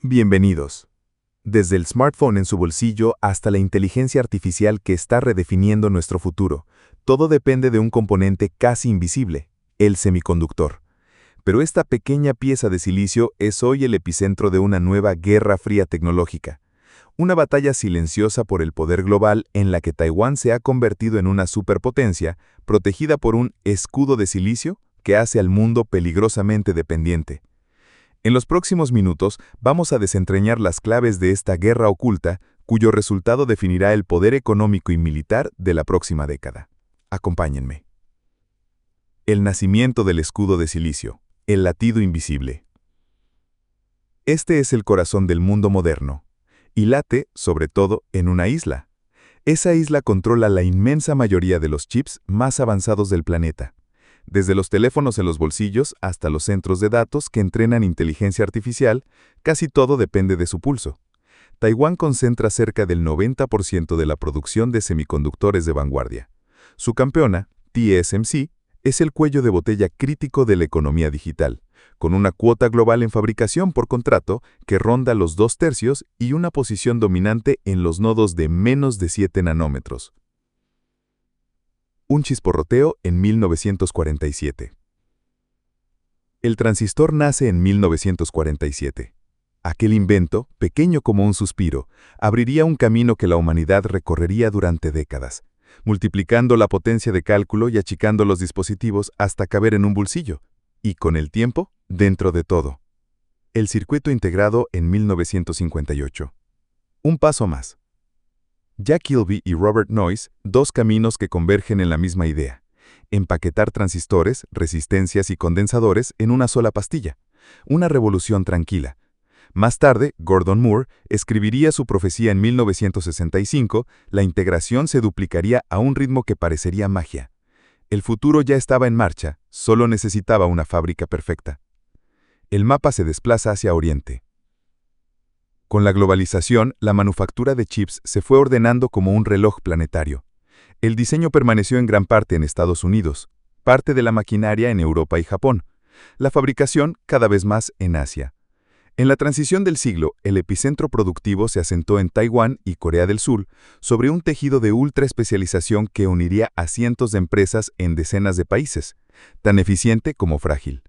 Bienvenidos. Desde el smartphone en su bolsillo hasta la inteligencia artificial que está redefiniendo nuestro futuro, todo depende de un componente casi invisible, el semiconductor. Pero esta pequeña pieza de silicio es hoy el epicentro de una nueva guerra fría tecnológica. Una batalla silenciosa por el poder global en la que Taiwán se ha convertido en una superpotencia, protegida por un escudo de silicio que hace al mundo peligrosamente dependiente. En los próximos minutos vamos a desentrañar las claves de esta guerra oculta, cuyo resultado definirá el poder económico y militar de la próxima década. Acompáñenme. El nacimiento del escudo de silicio, el latido invisible. Este es el corazón del mundo moderno, y late, sobre todo, en una isla. Esa isla controla la inmensa mayoría de los chips más avanzados del planeta. Desde los teléfonos en los bolsillos hasta los centros de datos que entrenan inteligencia artificial, casi todo depende de su pulso. Taiwán concentra cerca del 90% de la producción de semiconductores de vanguardia. Su campeona, TSMC, es el cuello de botella crítico de la economía digital, con una cuota global en fabricación por contrato que ronda los 2/3 y una posición dominante en los nodos de menos de 7 nanómetros. Un chisporroteo en 1947. El transistor nace en 1947. Aquel invento, pequeño como un suspiro, abriría un camino que la humanidad recorrería durante décadas, multiplicando la potencia de cálculo y achicando los dispositivos hasta caber en un bolsillo, y con el tiempo, dentro de todo. El circuito integrado en 1958. Un paso más. Jack Kilby y Robert Noyce, dos caminos que convergen en la misma idea: empaquetar transistores, resistencias y condensadores en una sola pastilla. Una revolución tranquila. Más tarde, Gordon Moore escribiría su profecía en 1965, la integración se duplicaría a un ritmo que parecería magia. El futuro ya estaba en marcha, solo necesitaba una fábrica perfecta. El mapa se desplaza hacia Oriente. Con la globalización, la manufactura de chips se fue ordenando como un reloj planetario. El diseño permaneció en gran parte en Estados Unidos, parte de la maquinaria en Europa y Japón, la fabricación cada vez más en Asia. En la transición del siglo, el epicentro productivo se asentó en Taiwán y Corea del Sur, sobre un tejido de ultra especialización que uniría a cientos de empresas en decenas de países, tan eficiente como frágil.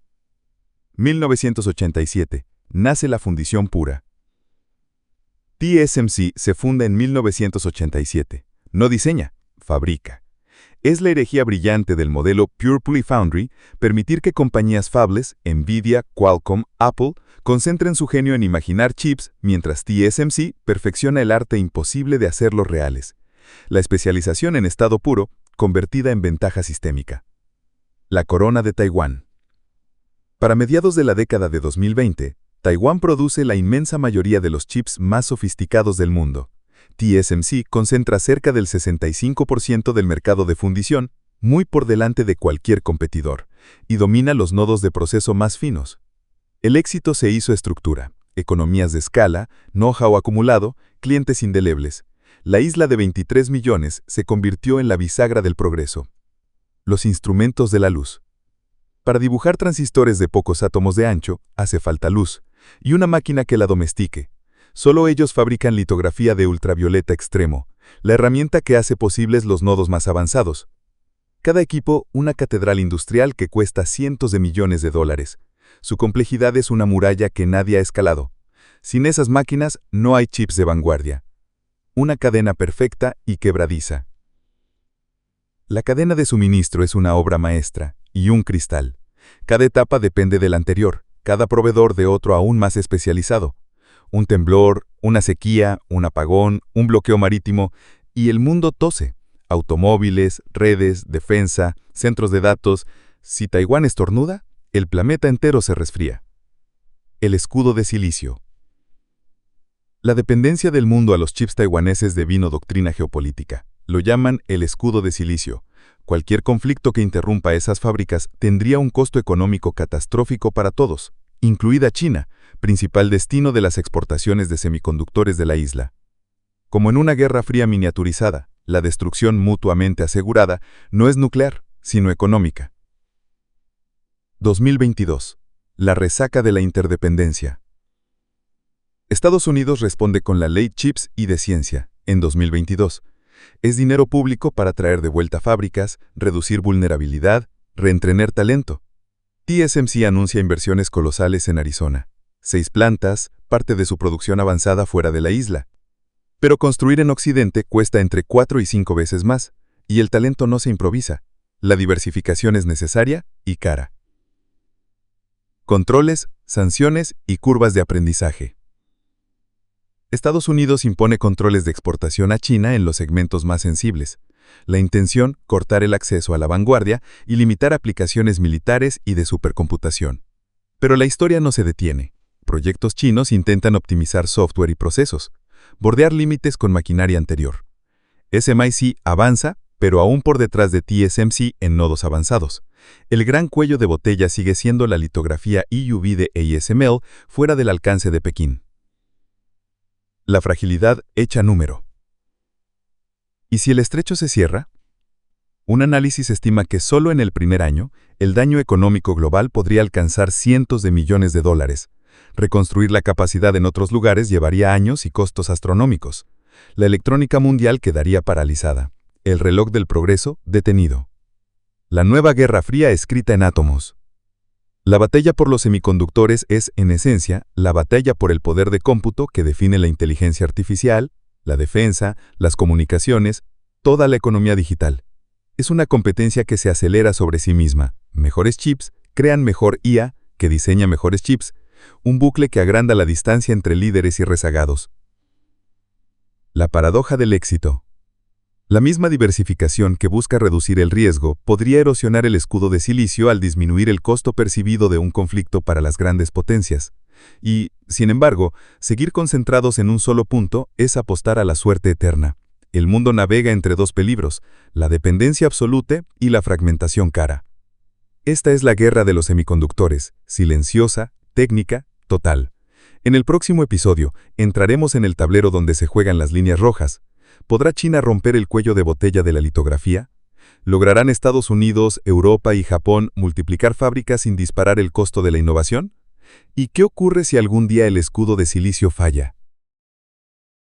1987. Nace la fundición pura. TSMC se funda en 1987. No diseña, fabrica. Es la herejía brillante del modelo Pure Play Foundry permitir que compañías fabless, Nvidia, Qualcomm, Apple, concentren su genio en imaginar chips, mientras TSMC perfecciona el arte imposible de hacerlos reales. La especialización en estado puro, convertida en ventaja sistémica. La corona de Taiwán. Para mediados de la década de 2020, Taiwán produce la inmensa mayoría de los chips más sofisticados del mundo. TSMC concentra cerca del 65% del mercado de fundición, muy por delante de cualquier competidor, y domina los nodos de proceso más finos. El éxito se hizo estructura, economías de escala, know-how acumulado, clientes indelebles. La isla de 23 millones se convirtió en la bisagra del progreso. Los instrumentos de la luz. Para dibujar transistores de pocos átomos de ancho, hace falta luz, y una máquina que la domestique. Solo ellos fabrican litografía de ultravioleta extremo, la herramienta que hace posibles los nodos más avanzados. Cada equipo, una catedral industrial que cuesta cientos de millones de dólares. Su complejidad es una muralla que nadie ha escalado. Sin esas máquinas, no hay chips de vanguardia. Una cadena perfecta y quebradiza. La cadena de suministro es una obra maestra y un cristal. Cada etapa depende de la anterior, cada proveedor de otro aún más especializado. Un temblor, una sequía, un apagón, un bloqueo marítimo, y el mundo tose. Automóviles, redes, defensa, centros de datos. Si Taiwán estornuda, el planeta entero se resfría. El escudo de silicio. La dependencia del mundo a los chips taiwaneses devino doctrina geopolítica. Lo llaman el escudo de silicio. Cualquier conflicto que interrumpa esas fábricas tendría un costo económico catastrófico para todos, incluida China, principal destino de las exportaciones de semiconductores de la isla. Como en una guerra fría miniaturizada, la destrucción mutuamente asegurada no es nuclear, sino económica. 2022. La resaca de la interdependencia. Estados Unidos responde con la Ley CHIPS y de Ciencia, en 2022. Es dinero público para traer de vuelta fábricas, reducir vulnerabilidad, reentrenar talento. TSMC anuncia inversiones colosales en Arizona. 6 plantas, parte de su producción avanzada fuera de la isla. Pero construir en Occidente cuesta entre 4 y 5 veces más, y el talento no se improvisa. La diversificación es necesaria y cara. Controles, sanciones y curvas de aprendizaje. Estados Unidos impone controles de exportación a China en los segmentos más sensibles. La intención, cortar el acceso a la vanguardia y limitar aplicaciones militares y de supercomputación. Pero la historia no se detiene. Proyectos chinos intentan optimizar software y procesos, bordear límites con maquinaria anterior. SMIC avanza, pero aún por detrás de TSMC en nodos avanzados. El gran cuello de botella sigue siendo la litografía EUV de ASML fuera del alcance de Pekín. La fragilidad hecha número. ¿Y si el estrecho se cierra? Un análisis estima que solo en el primer año, el daño económico global podría alcanzar cientos de millones de dólares. Reconstruir la capacidad en otros lugares llevaría años y costos astronómicos. La electrónica mundial quedaría paralizada. El reloj del progreso detenido. La nueva Guerra Fría escrita en átomos. La batalla por los semiconductores es, en esencia, la batalla por el poder de cómputo que define la inteligencia artificial, la defensa, las comunicaciones, toda la economía digital. Es una competencia que se acelera sobre sí misma. Mejores chips crean mejor IA, que diseña mejores chips, un bucle que agranda la distancia entre líderes y rezagados. La paradoja del éxito. La misma diversificación que busca reducir el riesgo podría erosionar el escudo de silicio al disminuir el costo percibido de un conflicto para las grandes potencias. Y, sin embargo, seguir concentrados en un solo punto es apostar a la suerte eterna. El mundo navega entre dos peligros, la dependencia absoluta y la fragmentación cara. Esta es la guerra de los semiconductores, silenciosa, técnica, total. En el próximo episodio, entraremos en el tablero donde se juegan las líneas rojas. ¿Podrá China romper el cuello de botella de la litografía? ¿Lograrán Estados Unidos, Europa y Japón multiplicar fábricas sin disparar el costo de la innovación? ¿Y qué ocurre si algún día el escudo de silicio falla?